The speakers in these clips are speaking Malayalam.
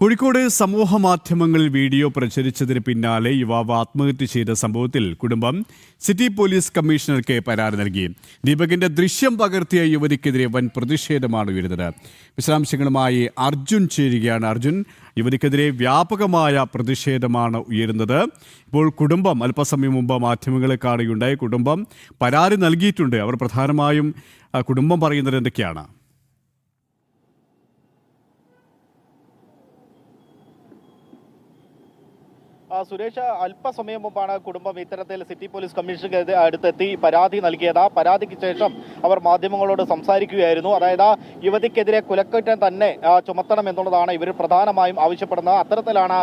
കോഴിക്കോട് സമൂഹ മാധ്യമങ്ങളിൽ വീഡിയോ പ്രചരിച്ചതിന് പിന്നാലെ യുവാവ് ആത്മഹത്യ ചെയ്ത സംഭവത്തിൽ കുടുംബം സിറ്റി പോലീസ് കമ്മീഷണർക്ക് പരാതി നൽകി. ദീപകിന്റെ ദൃശ്യം പകർത്തിയ യുവതിക്കെതിരെ വൻ പ്രതിഷേധമാണ് ഉയരുന്നത്. വിശദാംശങ്ങളുമായി അർജുൻ ചേരുകയാണ്. അർജുൻ, യുവതിക്കെതിരെ വ്യാപകമായ പ്രതിഷേധമാണ് ഉയരുന്നത്. ഇപ്പോൾ കുടുംബം അല്പസമയം മുമ്പ് മാധ്യമങ്ങളെ കാണുകയുണ്ടായി. കുടുംബം പരാതി നൽകിയിട്ടുണ്ട്. അവർ പ്രധാനമായും കുടുംബം പറയുന്നത് എന്തൊക്കെയാണ്? സുരേഷ്, അല്പസമയം മുമ്പാണ് കുടുംബം ഇത്തരത്തിൽ സിറ്റി പോലീസ് കമ്മീഷണർക്ക് അടുത്തെത്തി പരാതി നൽകിയത്. പരാതിക്ക് ശേഷം അവർ മാധ്യമങ്ങളോട് സംസാരിക്കുകയായിരുന്നു. അതായത് യുവതിക്കെതിരെ കുലക്കുറ്റം തന്നെ ചുമത്തണം എന്നുള്ളതാണ് ഇവർ പ്രധാനമായും ആവശ്യപ്പെടുന്നത്. അത്തരത്തിലാണ്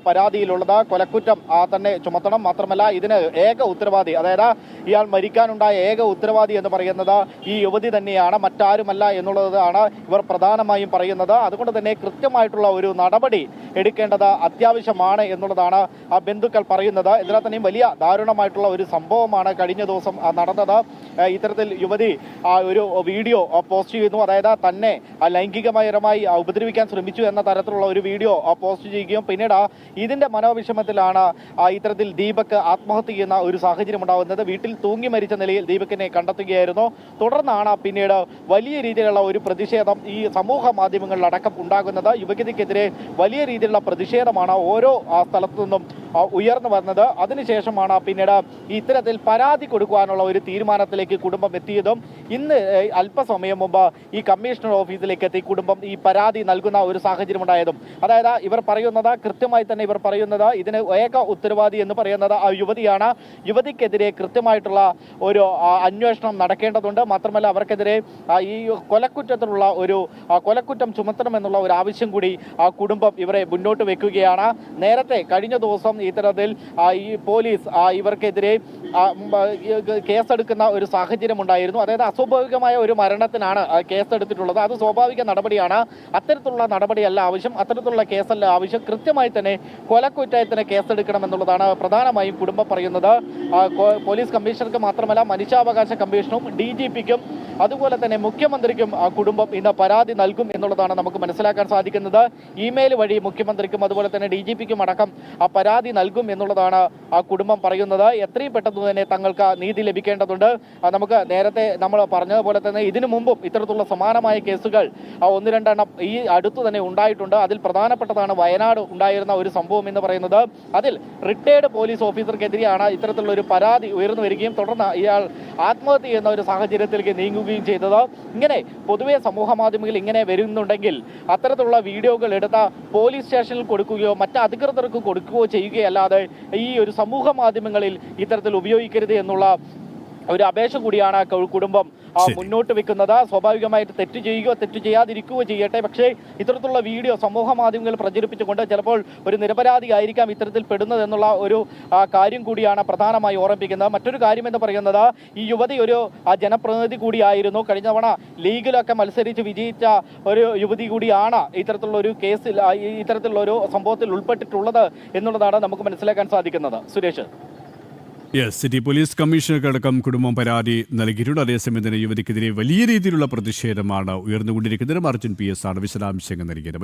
പരാതിയിലുള്ളത്. കൊലക്കുറ്റം തന്നെ ചുമത്തണം. മാത്രമല്ല, ഇതിന് ഏക ഉത്തരവാദി, അതായത് ഇയാൾ മരിക്കാനുണ്ടായ ഏക ഉത്തരവാദി എന്ന് പറയുന്നത് ഈ യുവതി തന്നെയാണ്, മറ്റാരുമല്ല എന്നുള്ളതാണ് ഇവർ പ്രധാനമായും പറയുന്നത്. അതുകൊണ്ട് തന്നെ കൃത്യമായിട്ടുള്ള ഒരു നടപടി എടുക്കേണ്ടത് അത്യാവശ്യമാണ് എന്നുള്ളതാണ് ബന്ധുക്കൾ പറയുന്നത്. ഇതിൽ തന്നെയും വലിയ ദാരുണമായിട്ടുള്ള ഒരു സംഭവമാണ് കഴിഞ്ഞ ദിവസം നടന്നത്. ഇത്തരത്തിൽ യുവതി ഒരു വീഡിയോ പോസ്റ്റ് ചെയ്യുന്നു. അതായത് തന്നെ ലൈംഗികപരമായി ഉപദ്രവിക്കാൻ ശ്രമിച്ചു എന്ന തരത്തിലുള്ള ഒരു വീഡിയോ പോസ്റ്റ് ചെയ്യുകയും പിന്നീട് ഇതിന്റെ മനോവിഷമത്തിലാണ് ഇത്തരത്തിൽ ദീപക് ആത്മഹത്യ ചെയ്യുന്ന ഒരു സാഹചര്യം ഉണ്ടാകുന്നത്. വീട്ടിൽ തൂങ്ങി മരിച്ച നിലയിൽ ദീപകിനെ കണ്ടെത്തുകയായിരുന്നു. തുടർന്നാണ് പിന്നീട് വലിയ രീതിയിലുള്ള ഒരു പ്രതിഷേധം ഈ സമൂഹ മാധ്യമങ്ങളിലടക്കം ഉണ്ടാകുന്നത്. യുവതിക്കെതിരെ വലിയ രീതിയിലുള്ള പ്രതിഷേധമാണ് ഓരോ സ്ഥലത്തു നിന്നും ഉയർന്നു വന്നത്. അതിനുശേഷമാണ് പിന്നീട് ഇത്തരത്തിൽ പരാതി കൊടുക്കുവാനുള്ള ഒരു തീരുമാനത്തിലേക്ക് കുടുംബം എത്തിയതും ഇന്ന് അല്പസമയം മുമ്പ് ഈ കമ്മീഷണർ ഓഫീസിലേക്ക് എത്തി കുടുംബം ഈ പരാതി നൽകുന്ന ഒരു സാഹചര്യം ഉണ്ടായതും. അതായത് ഇവർ പറയുന്നത് കൃത്യമായി തന്നെ ഇവർ പറയുന്നത് ഇതിന് ഏക ഉത്തരവാദി എന്ന് പറയുന്നത് ആ യുവതിയാണ്. യുവതിക്കെതിരെ കൃത്യമായിട്ടുള്ള ഒരു അന്വേഷണം നടക്കേണ്ടതുണ്ട്. മാത്രമല്ല, അവർക്കെതിരെ ഈ കൊലക്കുറ്റത്തിനുള്ള ഒരു കൊലക്കുറ്റം ചുമത്തണമെന്നുള്ള ഒരു ആവശ്യം കൂടി കുടുംബം ഇവരെ മുന്നോട്ട് വെക്കുകയാണ്. നേരത്തെ കഴിഞ്ഞ ദിവസം ഇത്തരത്തിൽ ഈ പോലീസ് ഇവർക്കെതിരെ കേസെടുക്കുന്ന ഒരു സാഹചര്യം ഉണ്ടായിരുന്നു. അതായത് അസ്വാഭാവികമായ ഒരു മരണത്തിനാണ് കേസെടുത്തിട്ടുള്ളത്. അത് സ്വാഭാവിക നടപടിയാണ്. അത്തരത്തിലുള്ള നടപടിയല്ല ആവശ്യം, അത്തരത്തിലുള്ള കേസല്ല ആവശ്യം. കൃത്യമായി തന്നെ കൊലക്കുറ്റത്തിന് കേസെടുക്കണം എന്നുള്ളതാണ് പ്രധാനമായും കുടുംബം പറയുന്നത്. പോലീസ് കമ്മീഷണർക്ക് മാത്രമല്ല, മനുഷ്യാവകാശ കമ്മീഷനും DGPക്കും അതുപോലെ തന്നെ മുഖ്യമന്ത്രിക്കും കുടുംബം ഇന്ന് പരാതി നൽകും എന്നുള്ളതാണ് നമുക്ക് മനസ്സിലാക്കാൻ സാധിക്കുന്നത്. ഇമെയിൽ വഴി മുഖ്യമന്ത്രിക്കും അതുപോലെ തന്നെ DGPക്കും അടക്കം പരാതി നൽകും എന്നുള്ളതാണ് ആ കുടുംബം പറയുന്നത്. എത്രയും പെട്ടെന്ന് തന്നെ തങ്ങൾക്ക് നീതി ലഭിക്കേണ്ടതുണ്ട്. നമുക്ക് നേരത്തെ നമ്മൾ പറഞ്ഞതുപോലെ തന്നെ ഇതിനു മുമ്പും ഇത്തരത്തിലുള്ള സമാനമായ കേസുകൾ ഒന്ന് രണ്ടെണ്ണം ഈ അടുത്തു തന്നെ ഉണ്ടായിട്ടുണ്ട്. അതിൽ പ്രധാനപ്പെട്ടതാണ് വയനാട് ഉണ്ടായിരുന്ന ഒരു സംഭവം എന്ന് പറയുന്നത്. അതിൽ റിട്ടയേർഡ് പോലീസ് ഓഫീസർക്കെതിരെയാണ് ഇത്തരത്തിലുള്ള ഒരു പരാതി ഉയർന്നു വരികയും തുടർന്ന് ഇയാൾ ആത്മഹത്യ ചെയ്യുന്ന ഒരു സാഹചര്യത്തിലേക്ക് നീങ്ങുകയും ചെയ്തത്. ഇങ്ങനെ പൊതുവെ സമൂഹ മാധ്യമങ്ങളിൽ ഇങ്ങനെ വരുന്നുണ്ടെങ്കിൽ അത്തരത്തിലുള്ള വീഡിയോകൾ എടുത്ത പോലീസ് സ്റ്റേഷനിൽ കൊടുക്കുകയോ മറ്റ് അധികൃതർക്ക് കൊടുക്കുകയോ ചെയ്യുകയല്ലാതെ ഈ ഒരു സമൂഹ മാധ്യമങ്ങളിൽ ഇത്തരത്തിൽ ഉപയോഗിക്കരുത് എന്നുള്ള ഒരു അപേക്ഷ കൂടിയാണ് കുടുംബം മുന്നോട്ട് വെക്കുന്നത്. സ്വാഭാവികമായിട്ട് തെറ്റ് ചെയ്യുകയോ തെറ്റ് ചെയ്യാതിരിക്കുകയോ ചെയ്യട്ടെ, പക്ഷേ ഇത്തരത്തിലുള്ള വീഡിയോ സമൂഹ മാധ്യമങ്ങളിൽ പ്രചരിപ്പിച്ചുകൊണ്ട് ചിലപ്പോൾ ഒരു നിരപരാധി ആയിരിക്കാം ഇത്തരത്തിൽ പെടുന്നത് എന്നുള്ള ഒരു കാര്യം കൂടിയാണ് പ്രധാനമായി ഓർമ്മിപ്പിക്കുന്നത്. മറ്റൊരു കാര്യം എന്ന് പറയുന്നത്, ഈ യുവതി ഒരു ജനപ്രതിനിധി കൂടിയായിരുന്നു. കഴിഞ്ഞ തവണ ലീഗിലൊക്കെ മത്സരിച്ച് വിജയിച്ച ഒരു യുവതി കൂടിയാണ് ഇത്തരത്തിലുള്ള ഒരു കേസിൽ ഇത്തരത്തിലുള്ള ഒരു സംഭവത്തിൽ ഉൾപ്പെട്ടിട്ടുള്ളത് എന്നുള്ളതാണ് നമുക്ക് മനസ്സിലാക്കാൻ സാധിക്കുന്നത്. സുരേഷ്, സിറ്റി പോലീസ് കമ്മീഷണർക്കടക്കം കുടുംബം പരാതി നൽകിയിട്ടുണ്ട്. അതേസമയം തന്നെ യുവതിക്കെതിരെ വലിയ രീതിയിലുള്ള പ്രതിഷേധമാണ് ഉയർന്നുകൊണ്ടിരിക്കുന്നത്. അർജുൻ PS ആണ് വിശദാംശങ്ങൾ നൽകിയത്.